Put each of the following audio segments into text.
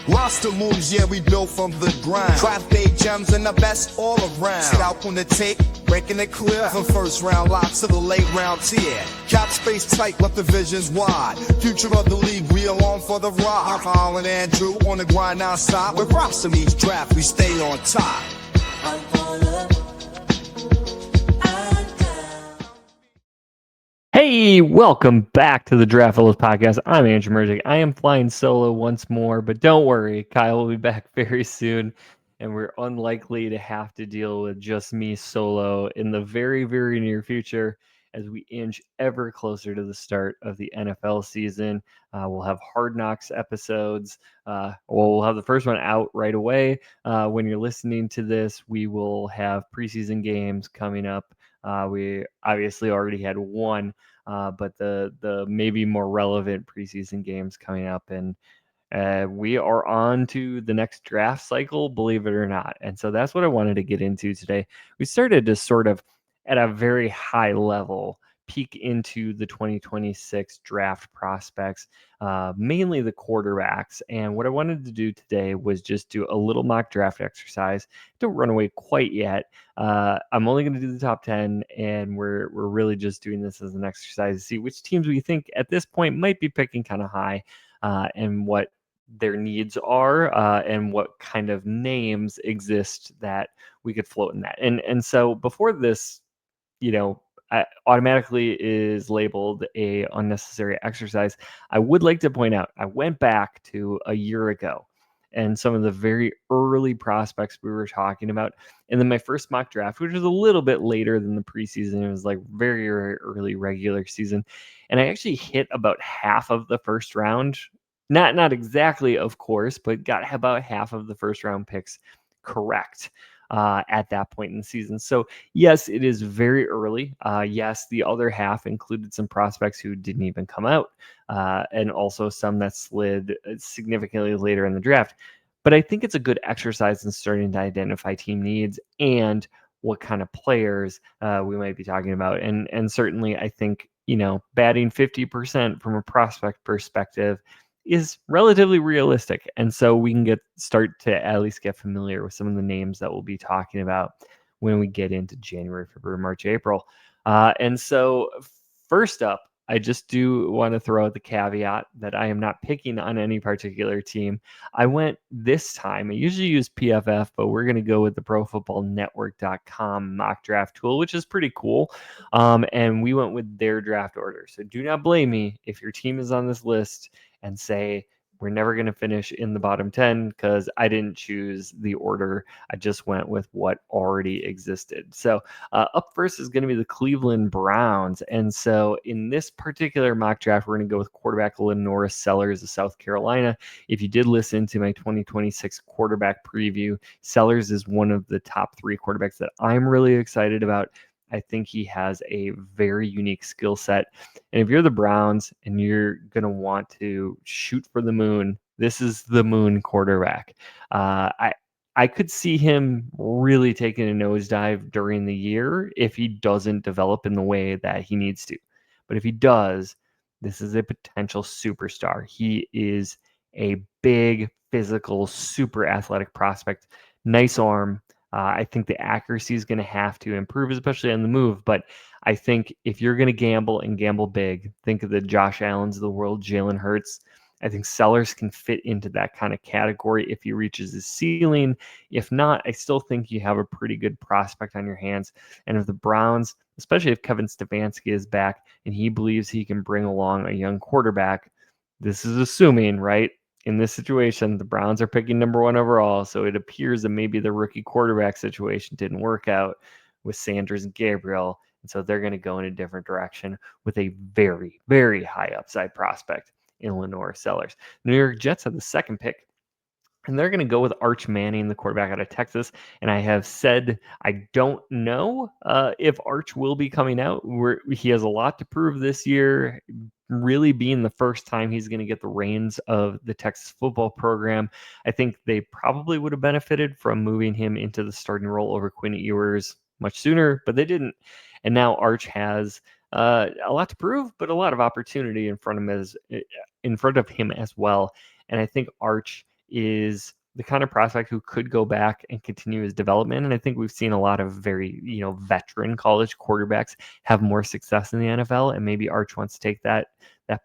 Roster moves, yeah, we built from the grind. Draft day gems and the best all around. Sit out on the tape, breaking it clear. From first round locks to the late round tier. Cap space tight, left the visions wide. Future of the league, we along for the ride. Holland and Andrew on the grind non-stop. With roster meets draft, we stay on top. Hey, welcome back to the Draft Fellows podcast. I'm Andrew Mertig. I am flying solo once more, but don't worry, Kyle will be back very soon, and we're unlikely to have to deal with just me solo in the very, very near future as we inch ever closer to the start of the NFL season. We'll have Hard Knocks episodes. We'll have the first one out right away. When you're listening to this, we will have preseason games coming up. We obviously already had one, but the maybe more relevant preseason games coming up, and we are on to the next draft cycle, believe it or not. And so that's what I wanted to get into today. We started to sort of, at a very high level, peek into the 2026 draft prospects, mainly the quarterbacks. And what I wanted to do today was just do a little mock draft exercise. Don't run away quite yet. I'm only going to do the top 10, and we're really just doing this as an exercise to see which teams we think at this point might be picking kind of high, and what their needs are, and what kind of names exist that we could float in that. And so before this, automatically is labeled a unnecessary exercise, I would like to point out I went back to a year ago and some of the very early prospects we were talking about. And then my first mock draft, which was a little bit later than the preseason, it was like very, very early regular season. And I actually hit about half of the first round. Not exactly, of course, but got about half of the first round picks correct at that point in the season. So yes, it is very early. Yes, the other half included some prospects who didn't even come out, and also some that slid significantly later in the draft. But I think it's a good exercise in starting to identify team needs and what kind of players we might be talking about. And certainly, I think, batting 50% from a prospect perspective is relatively realistic. And so we can start to at least get familiar with some of the names that we'll be talking about when we get into January, February, March, April. And so first up, I just do want to throw out the caveat that I am not picking on any particular team. I went this time, I usually use PFF, but we're going to go with the ProFootballNetwork.com mock draft tool, which is pretty cool. And we went with their draft order. So do not blame me if your team is on this list and say, we're never going to finish in the bottom 10, because I didn't choose the order. I just went with what already existed. So up first is going to be the Cleveland Browns. And so in this particular mock draft, we're going to go with quarterback Lenore Sellers of South Carolina. If you did listen to my 2026 quarterback preview, Sellers is one of the top 3 quarterbacks that I'm really excited about. I think he has a very unique skill set. And if you're the Browns and you're going to want to shoot for the moon, this is the moon quarterback. I could see him really taking a nosedive during the year if he doesn't develop in the way that he needs to. But if he does, this is a potential superstar. He is a big, physical, super athletic prospect. Nice arm. I think the accuracy is going to have to improve, especially on the move. But I think if you're going to gamble and gamble big, think of the Josh Allens of the world, Jalen Hurts. I think Sellers can fit into that kind of category if he reaches his ceiling. If not, I still think you have a pretty good prospect on your hands. And if the Browns, especially if Kevin Stefanski is back and he believes he can bring along a young quarterback, this is assuming, right? In this situation, the Browns are picking number 1 overall, so it appears that maybe the rookie quarterback situation didn't work out with Sanders and Gabriel, and so they're going to go in a different direction with a very, very high upside prospect in Lenore Sellers. The New York Jets have the second pick, and they're going to go with Arch Manning, the quarterback out of Texas. And I have said I don't know if Arch will be coming out. He has a lot to prove this year, really being the first time he's going to get the reins of the Texas football program. I think they probably would have benefited from moving him into the starting role over Quinn Ewers much sooner, but they didn't. And now Arch has a lot to prove, but a lot of opportunity in front of him as well. And I think Arch is the kind of prospect who could go back and continue his development. And I think we've seen a lot of very, veteran college quarterbacks have more success in the NFL, and maybe Arch wants to take that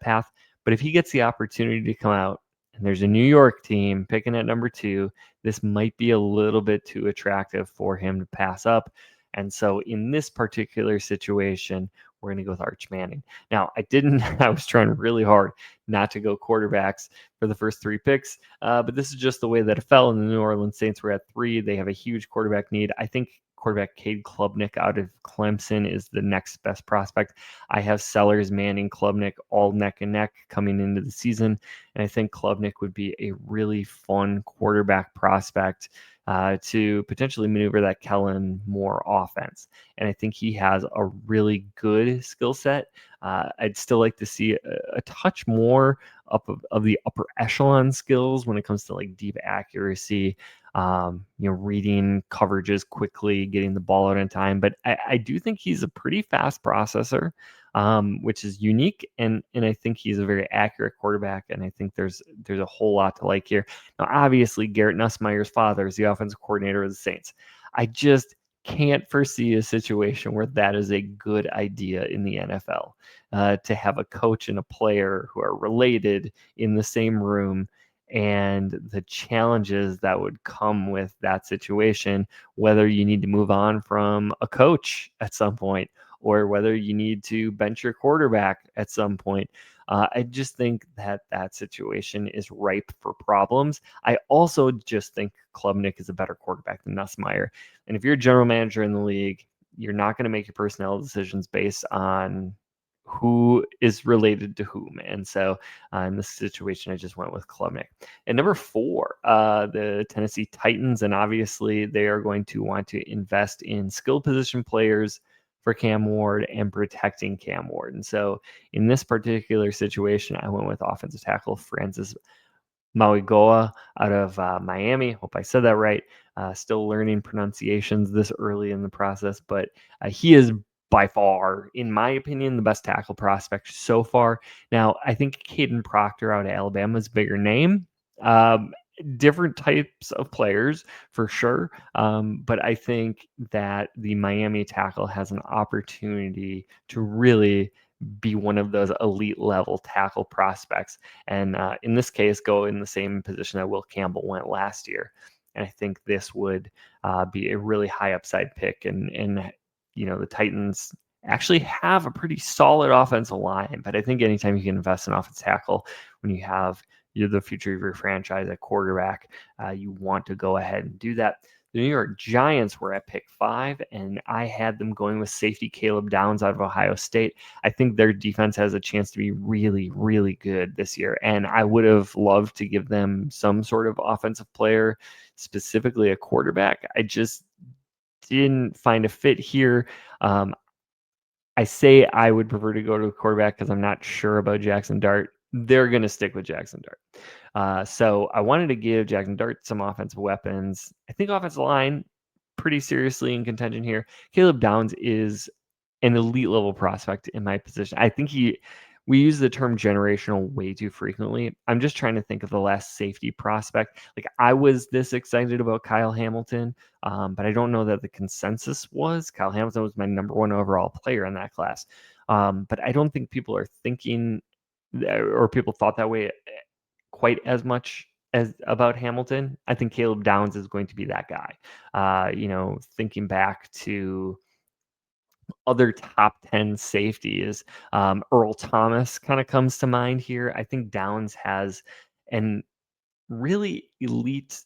path. But if he gets the opportunity to come out and there's a New York team picking at number 2, this might be a little bit too attractive for him to pass up. And so in this particular situation, we're going to go with Arch Manning. Now, I was trying really hard not to go quarterbacks for the first 3 picks, but this is just the way that it fell. And the New Orleans Saints were at 3. They have a huge quarterback need. I think quarterback Cade Klubnik out of Clemson is the next best prospect. I have Sellers, Manning, Klubnik all neck and neck coming into the season. And I think Klubnik would be a really fun quarterback prospect to potentially maneuver that Kellen Moore offense. And I think he has a really good skill set. I'd still like to see a touch more of the upper echelon skills when it comes to like deep accuracy, reading coverages quickly, getting the ball out in time. But I do think he's a pretty fast processor, which is unique. And I think he's a very accurate quarterback. And I think there's a whole lot to like here. Now, obviously, Garrett Nussmeier's father is the offensive coordinator of the Saints. I just can't foresee a situation where that is a good idea in the NFL, to have a coach and a player who are related in the same room, and the challenges that would come with that situation, whether you need to move on from a coach at some point or whether you need to bench your quarterback at some point. I just think that situation is ripe for problems. I also just think Klubnik is a better quarterback than Nussmeier. And if you're a general manager in the league, you're not going to make your personnel decisions based on who is related to whom. And so in this situation, I just went with Klubnik. And number 4, the Tennessee Titans. And obviously, they are going to want to invest in skill position players for Cam Ward and protecting Cam Ward. And so in this particular situation, I went with offensive tackle Francis Mauigoa out of Miami. Hope I said that right. Still learning pronunciations this early in the process, but he is by far, in my opinion, the best tackle prospect so far. Now, I think Caden Proctor out of Alabama is a bigger name. Different types of players for sure. But I think that the Miami tackle has an opportunity to really be one of those elite level tackle prospects. And in this case, go in the same position that Will Campbell went last year. And I think this would be a really high upside pick. And the Titans actually have a pretty solid offensive line. But I think anytime you can invest in offensive tackle, when you're the future of your franchise at quarterback, you want to go ahead and do that. The New York Giants were at pick 5, and I had them going with safety Caleb Downs out of Ohio State. I think their defense has a chance to be really, really good this year, and I would have loved to give them some sort of offensive player, specifically a quarterback. I just didn't find a fit here. I say I would prefer to go to a quarterback because I'm not sure about Jackson Dart. They're going to stick with Jackson Dart. So I wanted to give Jackson Dart some offensive weapons. I think offensive line pretty seriously in contention here. Caleb Downs is an elite level prospect in my position. I think we use the term generational way too frequently. I'm just trying to think of the last safety prospect. Like, I was this excited about Kyle Hamilton, but I don't know that the consensus was. Kyle Hamilton was my number 1 overall player in that class. But I don't think people are thinking, or people thought that way quite as much as about Hamilton. I think Caleb Downs is going to be that guy. Thinking back to other top 10 safeties, Earl Thomas kind of comes to mind here. I think Downs has an really elite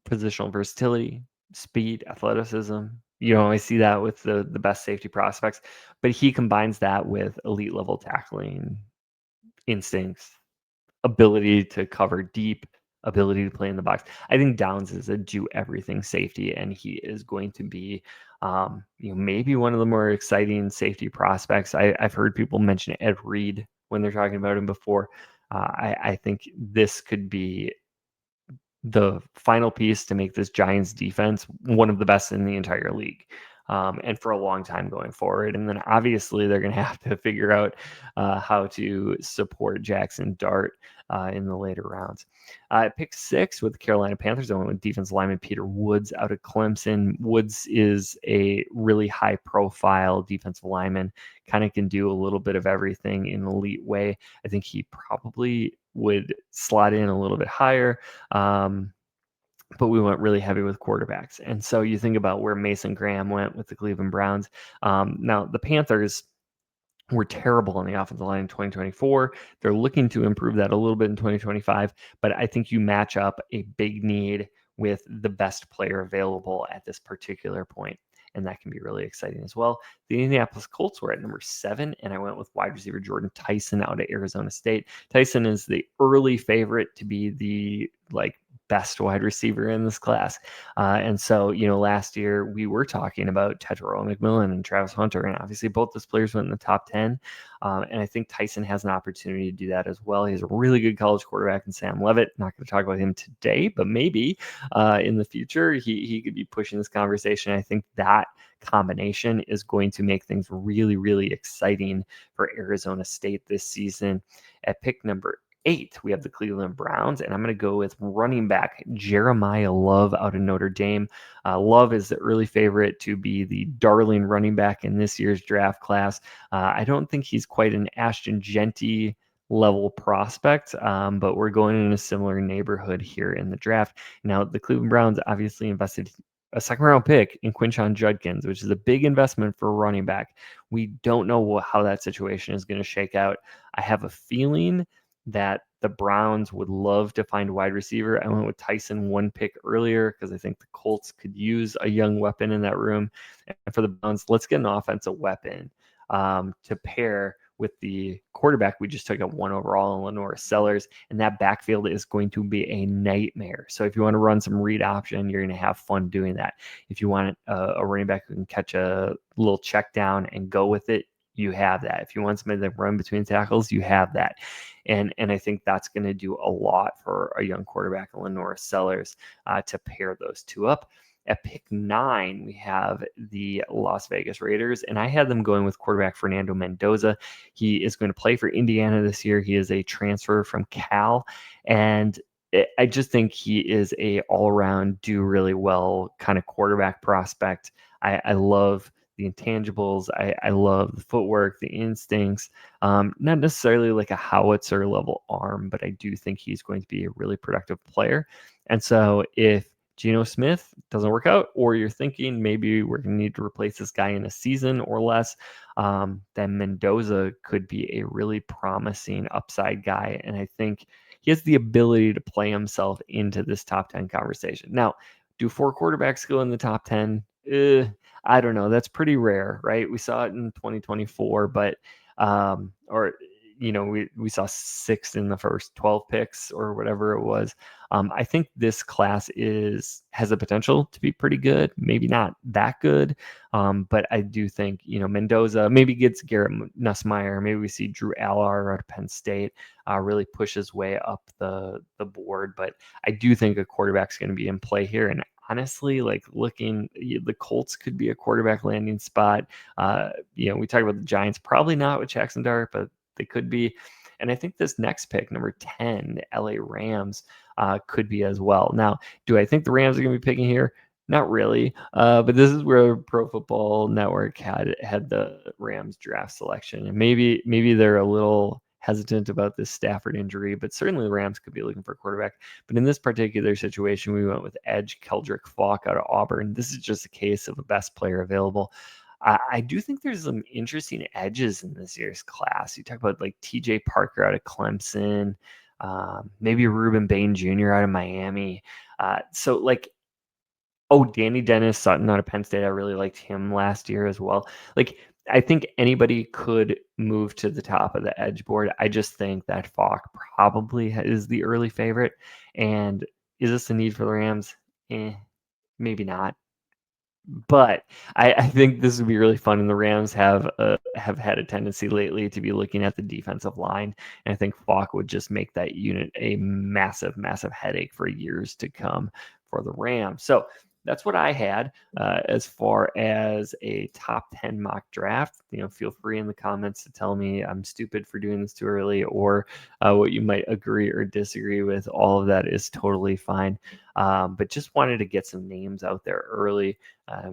positional versatility, speed, athleticism. I see that with the best safety prospects, but he combines that with elite level tackling instincts, ability to cover deep, ability to play in the box. I think Downs is a do everything safety, and he is going to be, maybe one of the more exciting safety prospects. I've heard people mention Ed Reed when they're talking about him before. I think this could be the final piece to make this Giants defense one of the best in the entire league. And for a long time going forward. And then obviously they're going to have to figure out how to support Jackson Dart in the later rounds. At pick 6 with the Carolina Panthers, I went with defensive lineman Peter Woods out of Clemson. Woods is a really high-profile defensive lineman, kind of can do a little bit of everything in an elite way. I think he probably would slot in a little bit higher. But we went really heavy with quarterbacks. And so you think about where Mason Graham went with the Cleveland Browns. Now, the Panthers were terrible on the offensive line in 2024. They're looking to improve that a little bit in 2025, but I think you match up a big need with the best player available at this particular point, and that can be really exciting as well. The Indianapolis Colts were at number 7, and I went with wide receiver Jordan Tyson out of Arizona State. Tyson is the early favorite to be the best wide receiver in this class. And so, last year we were talking about Tetairoa McMillan and Travis Hunter, and obviously both those players went in the top 10. And I think Tyson has an opportunity to do that as well. He has a really good college quarterback in Sam Levitt. Not going to talk about him today, but maybe in the future he could be pushing this conversation. I think that combination is going to make things really, really exciting for Arizona State this season. At pick number 8, we have the Cleveland Browns, and I'm going to go with running back Jeremiah Love out of Notre Dame. Love is the early favorite to be the darling running back in this year's draft class. I don't think he's quite an Ashton Jeanty level prospect, but we're going in a similar neighborhood here in the draft. Now, the Cleveland Browns obviously invested a second-round pick in Quinshon Judkins, which is a big investment for a running back. We don't know how that situation is going to shake out. I have a feeling that the Browns would love to find a wide receiver. I went with Tyson 1 pick earlier because I think the Colts could use a young weapon in that room. And for the Browns, let's get an offensive weapon to pair with the quarterback we just took at 1 overall in Lenore Sellers, and that backfield is going to be a nightmare. So if you want to run some read option, you're going to have fun doing that. If you want a running back who can catch a little check down and go with it, you have that. If you want somebody that run between tackles, you have that. And I think that's going to do a lot for a young quarterback, Lenore Sellers, to pair those two up. At pick 9, we have the Las Vegas Raiders, and I had them going with quarterback Fernando Mendoza. He is going to play for Indiana this year. He is a transfer from Cal, and I just think he is a all-around, do really well kind of quarterback prospect. I love the intangibles. I love the footwork, the instincts, not necessarily like a howitzer level arm, but I do think he's going to be a really productive player. And so if Geno Smith doesn't work out, or you're thinking maybe we're going to need to replace this guy in a season or less, then Mendoza could be a really promising upside guy. And I think he has the ability to play himself into this top 10 conversation. Now, do 4 quarterbacks go in the top 10? I don't know. That's pretty rare, right? We saw it in 2024, but we saw 6 in the first 12 picks or whatever it was. I think this class has the potential to be pretty good, maybe not that good, but I do think Mendoza maybe gets Garrett Nussmeier, maybe we see Drew Allar out of Penn State really push his way up the board, but I do think a quarterback's going to be in play here. And honestly, the Colts could be a quarterback landing spot. We talk about the Giants, probably not with Jackson Dart, but they could be. And I think this next pick, number 10, the LA Rams, could be as well. Now, do I think the Rams are going to be picking here? Not really. But this is where Pro Football Network had the Rams draft selection. And maybe they're a little hesitant about this Stafford injury, but certainly the Rams could be looking for a quarterback. But in this particular situation, we went with edge Keldrick Falk out of Auburn. This is just a case of a best player available. I do think there's some interesting edges in this year's class. You talk about like TJ Parker out of Clemson, maybe Reuben Bain Jr. out of Miami. Danny Dennis Sutton out of Penn State. I really liked him last year as well. I think anybody could move to the top of the edge board. I just think that Falk probably is the early favorite. And is this a need for the Rams? Maybe not. But I think this would be really fun, and the Rams have had a tendency lately to be looking at the defensive line, and I think Falk would just make that unit a massive, massive headache for years to come for the Rams. So that's what I had as far as a top 10 mock draft. Feel free in the comments to tell me I'm stupid for doing this too early, or what you might agree or disagree with. All of that is totally fine. But just wanted to get some names out there early.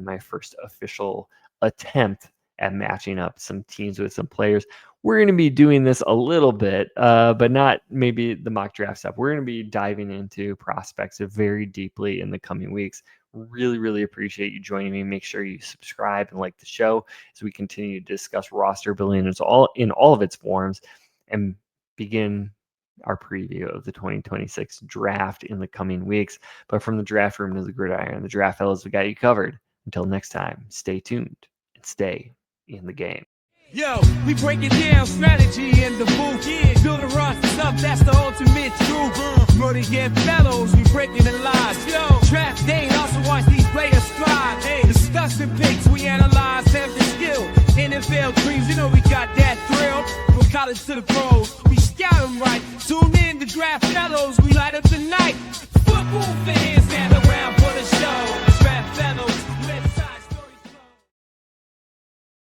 My first official attempt at matching up some teams with some players. We're going to be doing this a little bit, but not maybe the mock draft stuff. We're going to be diving into prospects very deeply in the coming weeks. Really, really appreciate you joining me. Make sure you subscribe and like the show as we continue to discuss roster building in all of its forms and begin our preview of the 2026 draft in the coming weeks. But from the draft room to the gridiron, the Draft Fellas, we got you covered. Until next time, stay tuned and stay in the game. Yo, we break it down, strategy in the booth. Yeah, build a roster up, that's the ultimate truth. Mertig and fellows, we breaking the lies. Yo, draft day, also watch these players strive. Hey, discussing picks, we analyze every skill. NFL dreams, we got that thrill. From college to the pros, we scout them right. Tune in to Draft Fellows, we light up the night. Football fans.